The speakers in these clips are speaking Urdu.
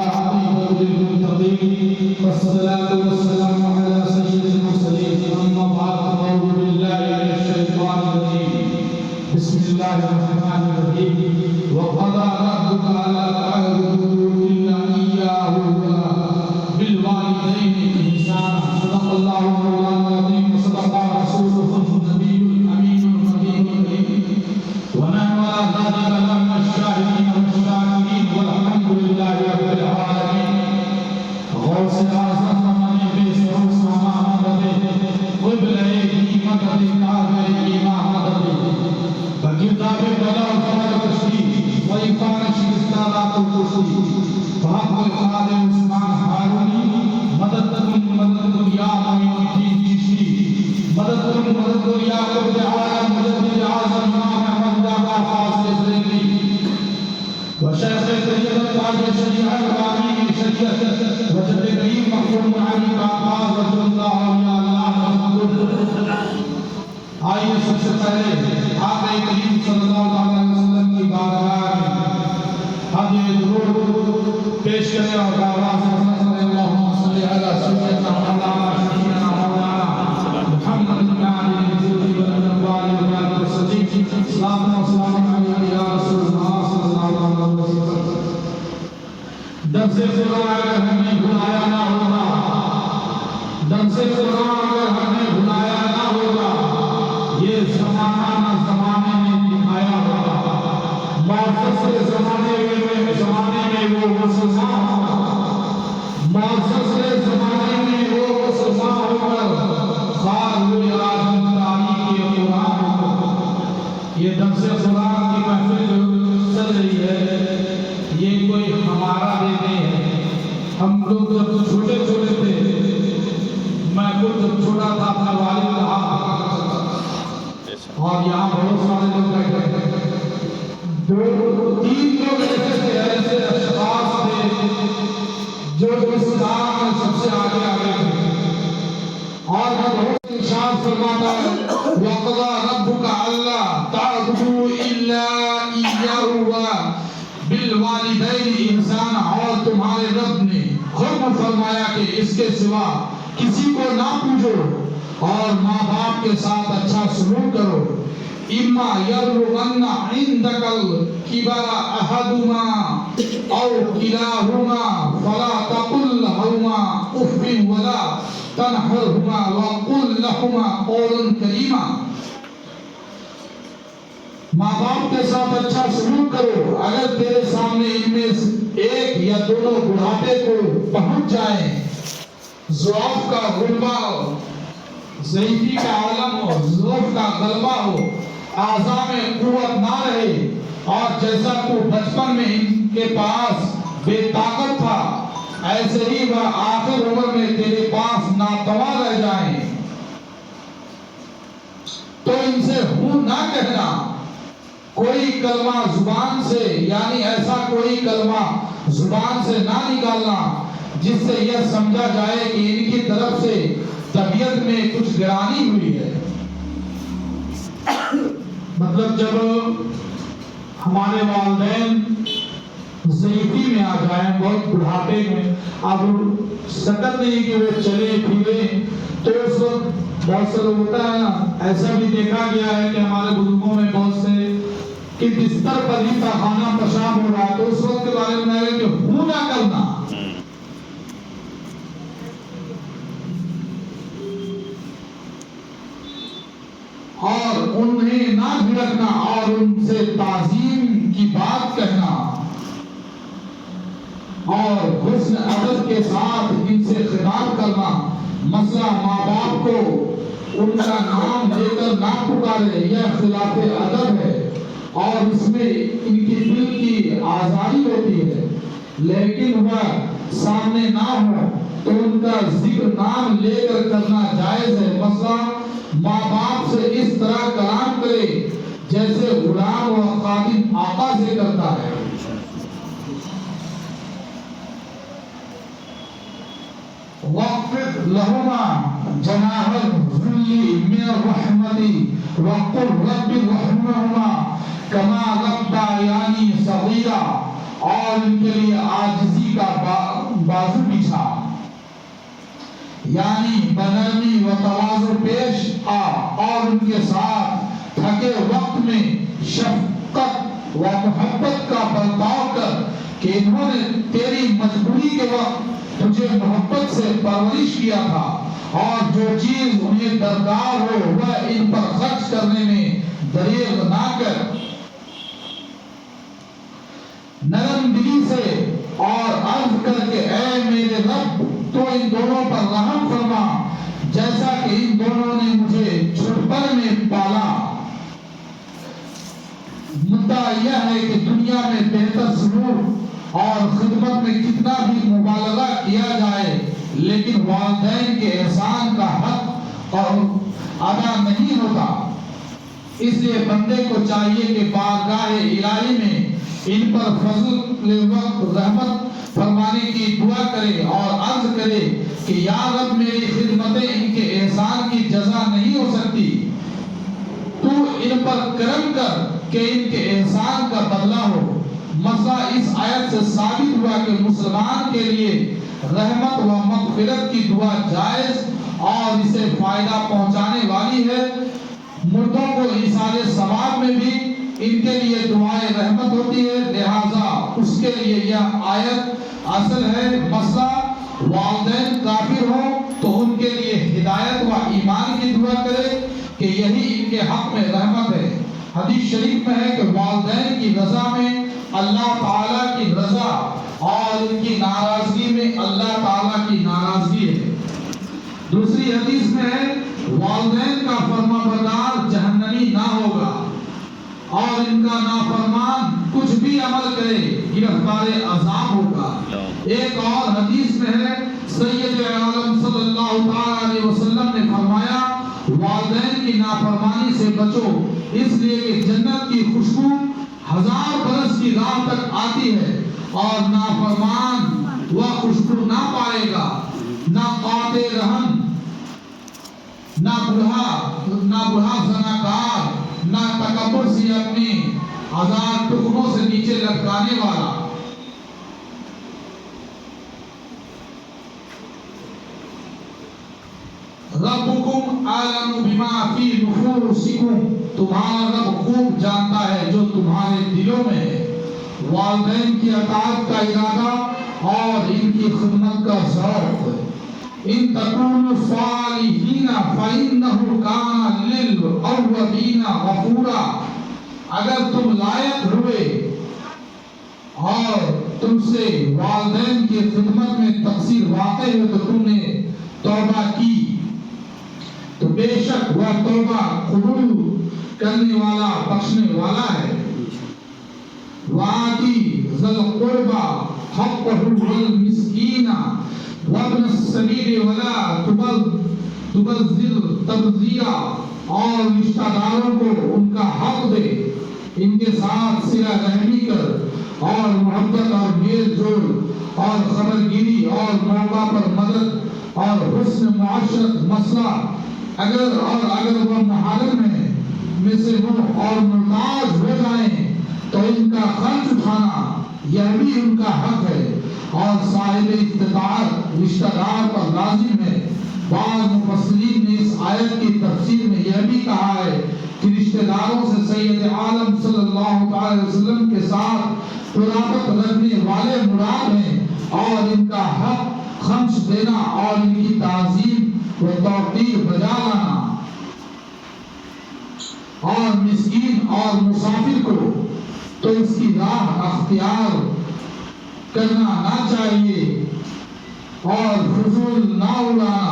والعاقبة للمتقين والصلاة والسلام على سيد المرسلين أما بعد أعوذ بالله من الشيطان الرجيم بسم الله الرحمن الرحيم وقضى ربك ألا تعبدوا إلا إياه بالوالدين إحسانا صدق الله مولانا العظيم وصدق رسوله النبي الأمين الحكيم ونحن على ذلك من الشاهدين والشاكرين والحمد لله رب العالمين غوث اعظم زمانے بے سروس محمد قبلہ مدد کعبہ محمد بکتاب بلا فرض کشی ویفان شکستالات الکشی بحق القاد عثمان حارونی مدد یا معین الدین چشتی مدد یا قبل عالم مدد اعظم امام احمد کا خاص بریلوی وشیخ طریقت تاج شریعہ القامی شریعت وجد کریم محمود علی کا آغاز رسول اللہ علیہ اللہ آئیے سب سے پہلے آقا کریم صلی اللہ علیہ وسلم کی بارگاہ میں ہم یہ درود پیش کریں اور آواز صلی اللہ صلی علی سیدنا مولانا شفیعنا مولانا محمد بن علی الجوزی والنبوال والنبوال والصدیق سلام و سلام علیہ یا رسول اللہ صلی اللہ علیہ وسلم دم سے قرآن اگر ہمیں بھلایا نہ ہوگا دم سے قرآن اگر ہمیں بھلایا نہ ہوگا یہ زمانہ نہ زمانے میں دکھایا ہوگا معزز کے زمانے میں وہ مسلمان ہوگا معزز کے زمانے میں وہ مسلمان ہوگا خواہ ہوئی آدم تاریخ قرآن ہوگا یہ دم سے قرآن کی محفل جو چل رہی ہے یہ کوئی ہمارا دینے ہے ہم لوگ جب چھوٹے چھوٹے تھے میں خود جب چھوٹا تھا اپنا والد کا ہاتھ پکڑ سکتا تھا اور یہاں بہت سارے لوگ بیٹھے دو تین لوگ ایسے اشخاص تھے جو اس کام میں سب سے آگے تھے اور میں بہت ارشاد فرماتا ہے وَقَضَى رَبُّكَ أَلَّا تَعْبُدُوا إِلَّا إِيَّاهُ بالوالدین انسان اور تمہارے رب نے خود فرمایا کہ اس کے سوا کسی کو نہ پوجو اور ماں باپ کے ساتھ اچھا سلوک کرو اما یبلغن عندک الکبر احدهما او کلاهما فلا تقل لهما اف ولا تنهرهما وقل لهما قولا کریما ماں باپ کے ساتھ اچھا سلوک کرو اگر تیرے سامنے ان میں ایک یا دونوں بڑھاپے کو پہنچ جائیں ضعف کا غلبہ ہو ضعیفی کا عالم ہو ضعف کا غلبہ ہو اعضاء میں قوت نہ رہے اور جیسا تو بچپن میں ان کے پاس بے طاقت تھا ایسے ہی وہ آخر عمر میں تیرے پاس ناتواں رہ جائیں تو ان سے ہوں نہ کہنا کوئی کلمہ زبان سے یعنی ایسا کوئی کلمہ زبان سے نہ نکالنا جس سے یہ سمجھا جائے کہ ان کی طرف سے طبیعت میں کچھ گرانی ہوئی ہے مطلب جب ہمارے والدین ضعیفی میں آ جائیں بہت بڑھاپے میں اب سکت نہیں کہ وہ چلے پھرے تو اس وقت بہت سے لوگ ہوتا ہے نا ایسا بھی دیکھا گیا ہے کہ ہمارے بزرگوں میں بہت سے کہ بستر پر ہی خانہ پیشاب ہو رہا ہے تو اس وقت کے بارے میں ہے کہ ہوں نہ کرنا اور انہیں نہ بھڑکنا اور ان سے تعظیم کی بات کہنا اور حسن ادب کے ساتھ ان سے خطاب کرنا مسئلہ ماں باپ کو ان کا نام لے کر نہ پکارے یہ خلاف ادب ہے اور اس میں ان کی دل کی آزادی ہوتی ہے لیکن وہ سامنے نہ ہو تو ان کا ذکر نام لے کر کرنا جائز ہے مسئلہ ماں باپ سے اس طرح کلام کرے جیسے غلام و خادم آقا سے کرتا ہے وَاخْفِضْ لَهُمَا جَنَاحَ الذُّلِّ مِنَ الرَّحْمَةِ وَقُلْ رَبِّ ارْحَمْهُمَا كَمَا رَبَّيَانِي صَغِيرًا اور ان کے لیے عاجزی کا بازو بچھا، یعنی بنرمی و تواضع پیش آ اور ان کے ساتھ تھکے وقت میں شفقت و محبت کا برتاؤ کر کہ انہوں نے تیری مجبوری کے وقت تجھے محبت سے پرورش کیا تھا، اور جو چیز انہیں درکار ہو وہ ان پر خرچ کرنے میں دریغ نہ کر، نرم دلی سے اور عرض کر کے اے میرے رب تو ان دونوں پر رحم فرما جیسا کہ ان دونوں نے مجھے چھٹپن میں پالا۔ مدعا یہ ہے کہ دنیا میں بہتر سلوک اور خدمت میں کتنا بھی مبالغہ کیا جائے لیکن والدین کے احسان کا حق اور ادا نہیں ہوتا، اس لیے بندے کو چاہیے کہ بارگاہ الہی میں ان پر فضل وقت رحمت فرمانے کی دعا کرے اور عرض کرے کہ یا رب میری خدمتیں ان کے احسان کی جزا نہیں ہو سکتی، تو ان پر کرم کر کہ ان کے احسان کا بدلہ ہو۔ مسئلہ اس آیت سے ثابت ہوا کہ مسلمان کے لیے رحمت و مغفرت کی دعا جائز اور اسے فائدہ پہنچانے والی ہے۔ مردوں کو ایصال ثواب میں بھی ان کے لیے دعائے رحمت ہوتی ہے، لہذا اس کے لیے یہ آیت اصل ہے۔ مسئلہ والدین کافر ہوں تو ان کے لیے ہدایت و ایمان کی دعا کرے کہ یہی ان کے حق میں رحمت ہے۔ حدیث شریف میں ہے کہ والدین کی رضا میں اللہ تعالیٰ کی رضا اور ان کی ناراضگی میں اللہ تعالیٰ کی ناراضگی ہے۔ دوسری حدیث میں ہے والدین کا فرما بردار جہنمی نہ ہوگا اور ان کا نافرمان کچھ بھی عمل کرے گرفتار عذاب ہوگا۔ ایک اور حدیث میں ہے سید عالم صلی اللہ علیہ وسلم نے فرمایا والدین کی نافرمانی سے بچو، اس لیے کہ جنت کی خوشبو 1000 برس کی راہ تک آتی ہے اور نافرمان وہ خوشبو نہ پائے گا۔ نہ قاطع رحم، نہ بڑھا زناکار، نہ تکبر سے اپنی 1000 ٹکڑوں سے نیچے لٹکانے والا۔ ربکم عالم بما فی نفوسکم، تمہارا رب خوب جانتا ہے جو تمہارے دلوں میں ہے۔ والدین کی اطاعت کا ارادہ اور ان کی خدمت کا ذوق۔ ان تکونوا صالحین فإنہ کان للأوابین غفورا، اگر تم لائق ہوئے اور تم سے والدین کی خدمت میں تقصیر واقع ہے تو تم نے توبہ کی تو بے شک وہ توبہ قبول کرنے والا بخشنے والا ہے۔ وآتی ذی القربى حقہ والمسکین وابن السبیل ولا تبذر تبذیرا، اور رشتہ داروں کو ان کا حق دے، ان کے ساتھ صلہ رحمی کر اور محبت اور میل جول اور خبرگیری اور موقع پر مدد اور حسن معاشرت۔ مسئلہ اگر وہ محارم میں سے ہوں اور محتاج ہو جائیں تو ان کا خرچ اٹھانا یہ بھی ان کا حق ہے اور صاحب استطاعت رشتہ دار پر لازم ہے۔ بعض مفسرین نے اس آیت کی تفسیر میں یہ بھی کہا ہے کہ رشتہ داروں سے سید عالم صلی اللہ علیہ وسلم کے ساتھ قرابت رکھنے والے مراد ہیں اور ان کا حق خمس دینا اور ان کی تعظیم و توقیر بجا لانا، اور مسکین اور مسافر کو تو اس کی راہ اختیار کرنا نہ چاہیے اور فضول نہ اڑانا۔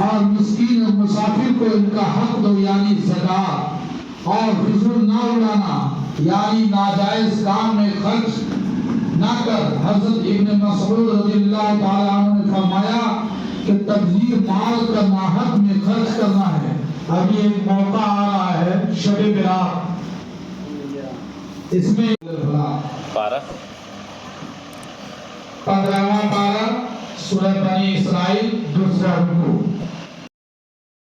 اور مسکین اور مسافر کو ان کا حق دو یعنی زکات، اور فضول نہ اڑانا یعنی ناجائز کام میں خرچ نہ کر۔ حضرت ابن مسعود رضی اللہ تعالی عنہ نے فرمایا کہ تبذیر مال کا ناحق میں خرچ کرنا ہے۔ ابھی ایک موقع آ رہا ہے شب برات، اس میں 15واں پارہ سورہ بنی اسرائیل 2 رکوع۔